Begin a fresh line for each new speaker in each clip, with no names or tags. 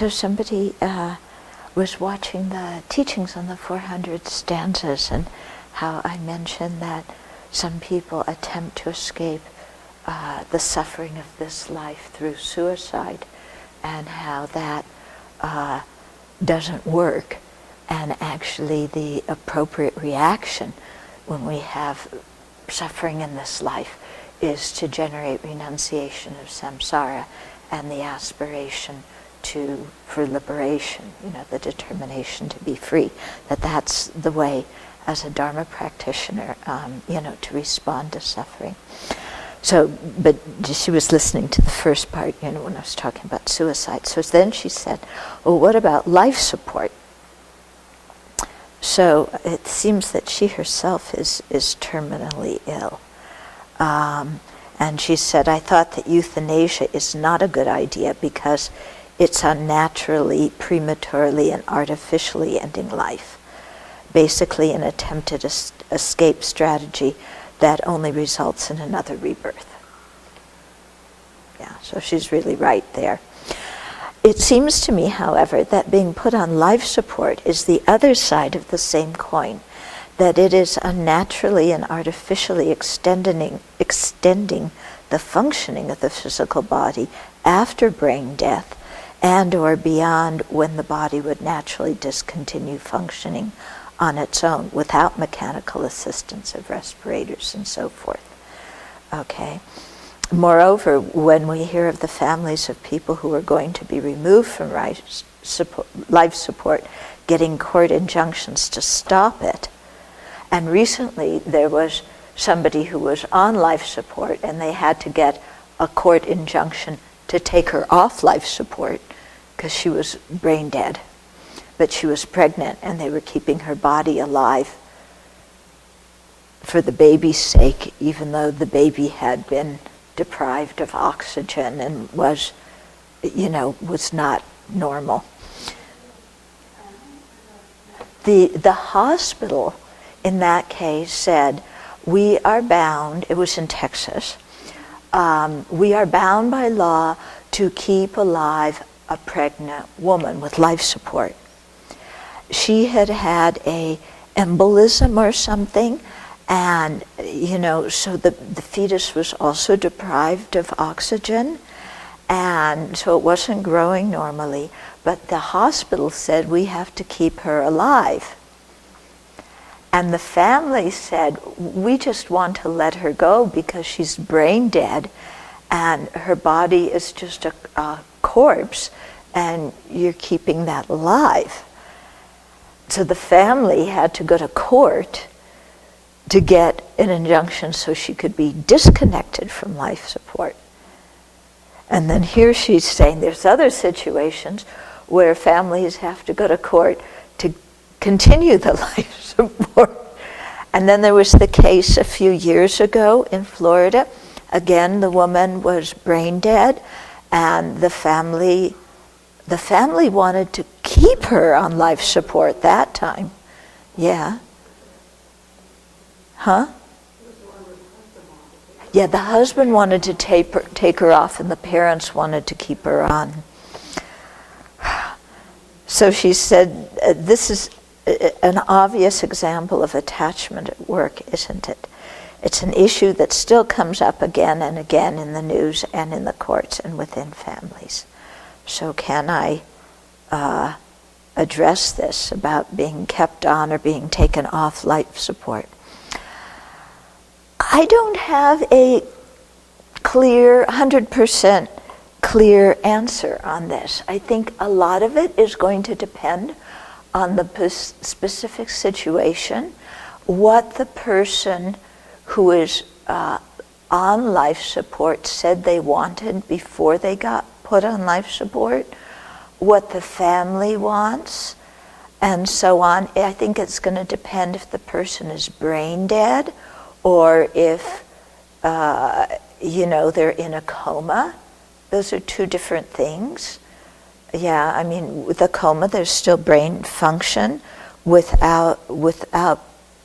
So somebody was watching the teachings on the 400 stanzas, and how I mentioned that some people attempt to escape the suffering of this life through suicide, and how that doesn't work. And actually the appropriate reaction when we have suffering in this life is to generate renunciation of samsara and the aspiration for liberation, the determination to be free. That's the way, as a Dharma practitioner, to respond to suffering. So, but she was listening to the first part, when I was talking about suicide. So then she said, well, what about life support? So it seems that she herself is terminally ill. And she said, I thought that euthanasia is not a good idea because it's unnaturally, prematurely, and artificially ending life. Basically an attempted escape strategy that only results in another rebirth. Yeah, so she's really right there. It seems to me, however, that being put on life support is the other side of the same coin, that it is unnaturally and artificially extending the functioning of the physical body after brain death and or beyond, when the body would naturally discontinue functioning on its own without mechanical assistance of respirators and so forth. Okay. Moreover, when we hear of the families of people who are going to be removed from life support getting court injunctions to stop it, and recently there was somebody who was on life support and they had to get a court injunction to take her off life support because she was brain dead. But she was pregnant and they were keeping her body alive for the baby's sake, even though the baby had been deprived of oxygen and was not normal. The hospital in that case said, we are bound, it was in Texas, we are bound by law to keep alive a pregnant woman with life support. She had had a embolism or something, and so the fetus was also deprived of oxygen, and so it wasn't growing normally, but the hospital said we have to keep her alive. And the family said, we just want to let her go because she's brain dead and her body is just a corpse and you're keeping that alive. So the family had to go to court to get an injunction so she could be disconnected from life support. And then here she's saying there's other situations where families have to go to court to continue the life support. And then there was the case a few years ago in Florida. Again, the woman was brain dead, and the family wanted to keep her on life support that time. Yeah. Huh? Yeah, the husband wanted to take her off, and the parents wanted to keep her on. So she said, this is an obvious example of attachment at work, isn't it? It's an issue that still comes up again and again in the news and in the courts and within families. So can I address this about being kept on or being taken off life support? I don't have a clear, 100% clear answer on this. I think a lot of it is going to depend on the specific situation, what the person who is on life support said they wanted before they got put on life support, what the family wants, and so on. I think it's going to depend if the person is brain dead or if, they're in a coma. Those are two different things. Yeah, I mean, with a coma, there's still brain function. Without,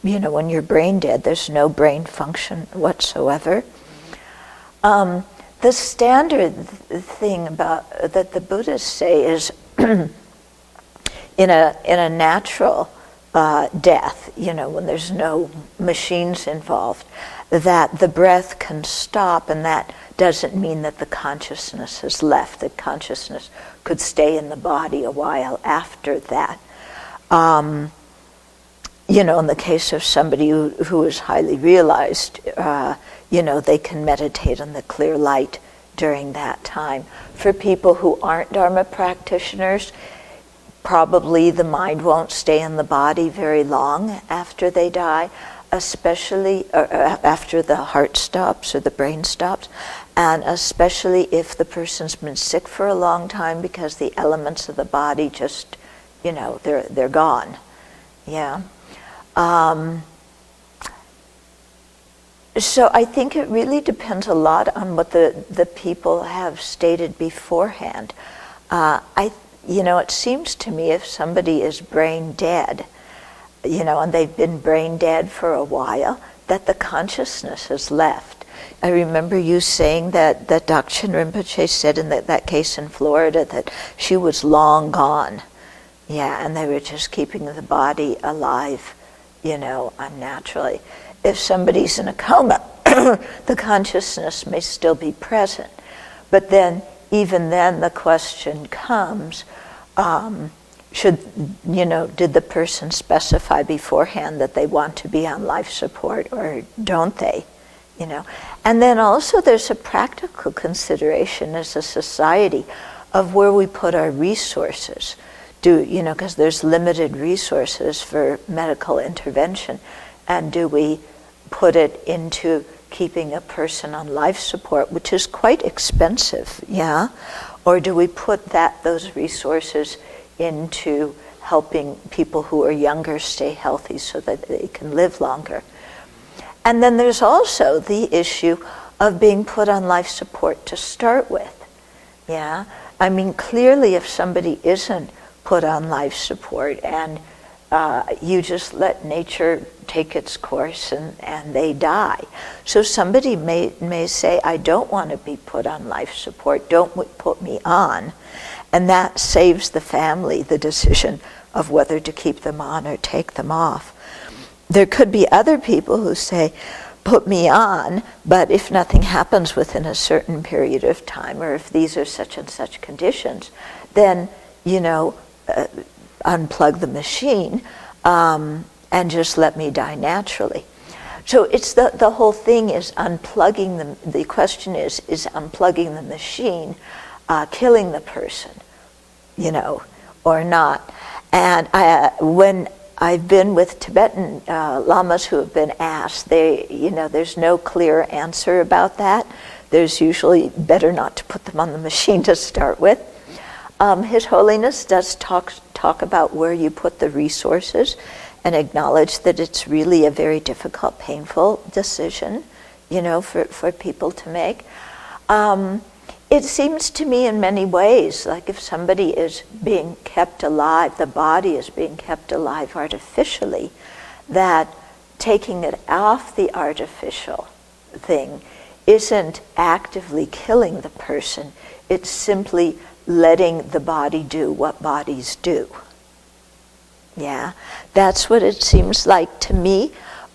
when you're brain dead, there's no brain function whatsoever. The standard thing about that the Buddhists say is in a natural death, when there's no machines involved, that the breath can stop, and that doesn't mean that the consciousness has left. That consciousness could stay in the body a while after that. In the case of somebody who is highly realized, they can meditate on the clear light during that time. For people who aren't Dharma practitioners, probably the mind won't stay in the body very long after they die, especially after the heart stops or the brain stops, and especially if the person's been sick for a long time, because the elements of the body just, they're gone. Yeah. So I think it really depends a lot on what the people have stated beforehand. It seems to me if somebody is brain dead, and they've been brain dead for a while, that the consciousness has left. I remember you saying that Dakchen Rinpoche said in that case in Florida that she was long gone. Yeah, and they were just keeping the body alive, unnaturally. If somebody's in a coma, the consciousness may still be present. But then, even then, the question comes, did the person specify beforehand that they want to be on life support, or don't they? And then also there's a practical consideration as a society of where we put our resources. Because there's limited resources for medical intervention, and do we put it into keeping a person on life support, which is quite expensive, yeah? Or do we put those resources into helping people who are younger stay healthy so that they can live longer? And then there's also the issue of being put on life support to start with, yeah? I mean, clearly if somebody isn't put on life support and you just let nature take its course and they die. So somebody may say, I don't want to be put on life support, don't put me on. And that saves the family the decision of whether to keep them on or take them off. There could be other people who say, put me on, but if nothing happens within a certain period of time, or if these are such and such conditions, then, unplug the machine and just let me die naturally. So it's the whole thing is unplugging the question is unplugging the machine killing the person, or not? And when I've been with Tibetan lamas who have been asked, there's no clear answer about that. There's usually better not to put them on the machine to start with. His Holiness does talk about where you put the resources and acknowledge that it's really a very difficult, painful decision, for people to make. It seems to me in many ways like if somebody is being kept alive, the body is being kept alive artificially, that taking it off the artificial thing isn't actively killing the person. It's simply letting the body do what bodies do. Yeah, that's what it seems like to me,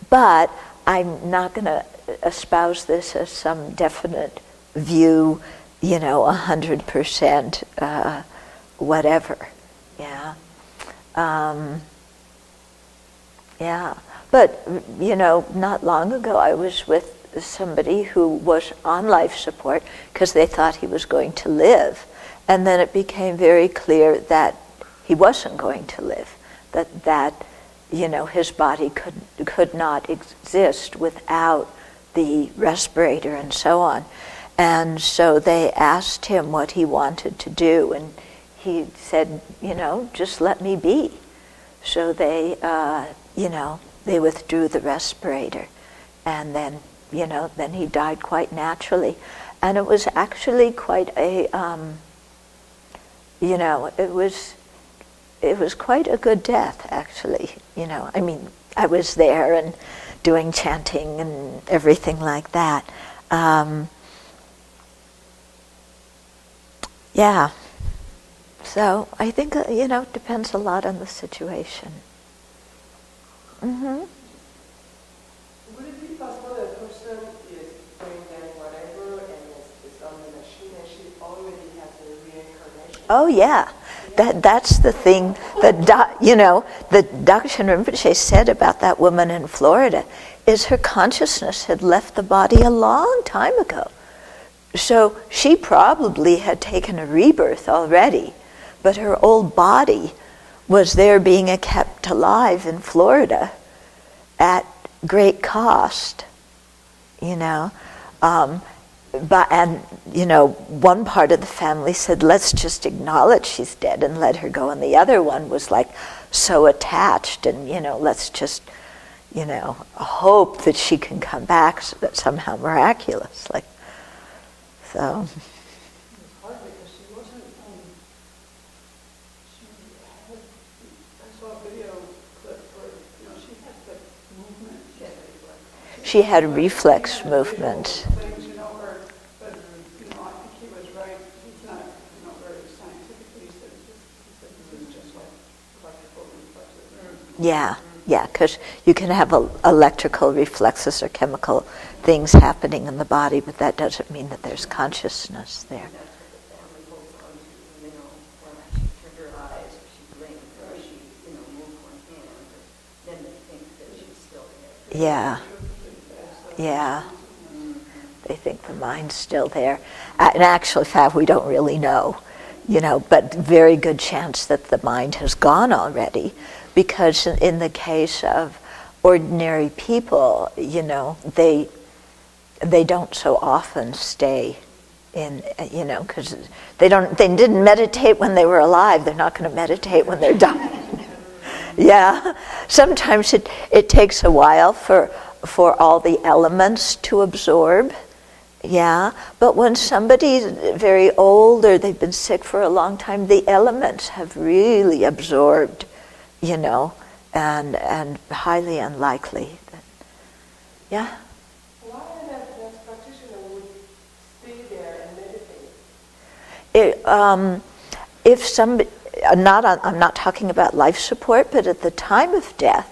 but I'm not going to espouse this as some definite view, 100%, whatever. Yeah. Yeah. But, not long ago I was with somebody who was on life support because they thought he was going to live. And then it became very clear that he wasn't going to live, that his body could not exist without the respirator and so on. And so they asked him what he wanted to do, and he said, just let me be. So they, they withdrew the respirator, and then, then he died quite naturally. And it was actually quite a, it was quite a good death, actually. I was there and doing chanting and everything like that. Yeah. So I think, it depends a lot on the situation. Mm-hmm.
Would it be possible that a person is brain dead, whatever, and is on the machine, and she already has a reincarnation?
Oh yeah, that's the thing that Dr. Rinpoche said about that woman in Florida, is her consciousness had left the body a long time ago. So she probably had taken a rebirth already, but her old body was there being kept alive in Florida at great cost, one part of the family said, let's just acknowledge she's dead and let her go. And the other one was like so attached and, let's just, hope that she can come back somehow miraculously. So.
It's hard because she wasn't, I saw a video clip where, she had like movement.
She had reflex movement.
But, I think he was right. He's not, very scientific, he said this is just like electrical reflexes.
Yeah, because you can have electrical reflexes or chemical things happening in the body, but that doesn't mean that there's consciousness there.
That's what the family holds on to, when she turned her eyes, or she blinked, or she, moved one hand, then they think that she's still there.
Yeah. They think the mind's still there. In actual fact, we don't really know, but very good chance that the mind has gone already, because in the case of ordinary people, they don't so often stay in, because they didn't meditate when they were alive. They're not going to meditate when they're dying. Yeah, sometimes it takes a while for all the elements to absorb. Yeah, but when somebody's very old or they've been sick for a long time, the elements have really absorbed, and highly unlikely. Yeah.
Why that practitioner would stay there and meditate?
If somebody, I'm not talking about life support, but at the time of death,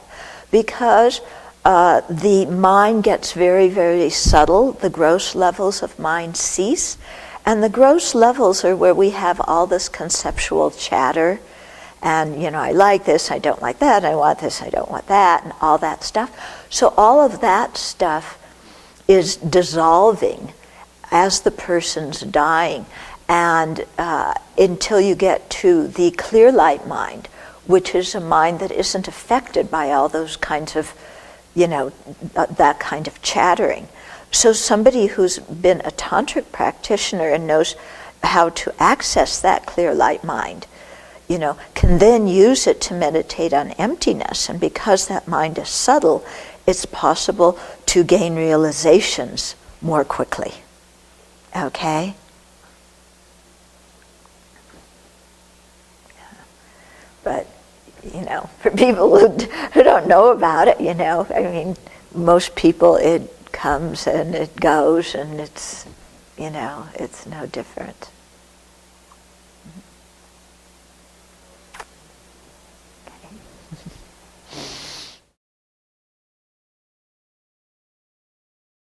because the mind gets very, very subtle, the gross levels of mind cease, and the gross levels are where we have all this conceptual chatter, and I like this, I don't like that, I want this, I don't want that, and all that stuff. So all of that stuff is dissolving as the person's dying, and until you get to the clear light mind, which is a mind that isn't affected by all those kinds of, that kind of chattering. So somebody who's been a tantric practitioner and knows how to access that clear light mind, can then use it to meditate on emptiness. And because that mind is subtle, it's possible to gain realizations more quickly. Okay? But, for people who don't know about it, most people, it comes and it goes, and it's, it's no different.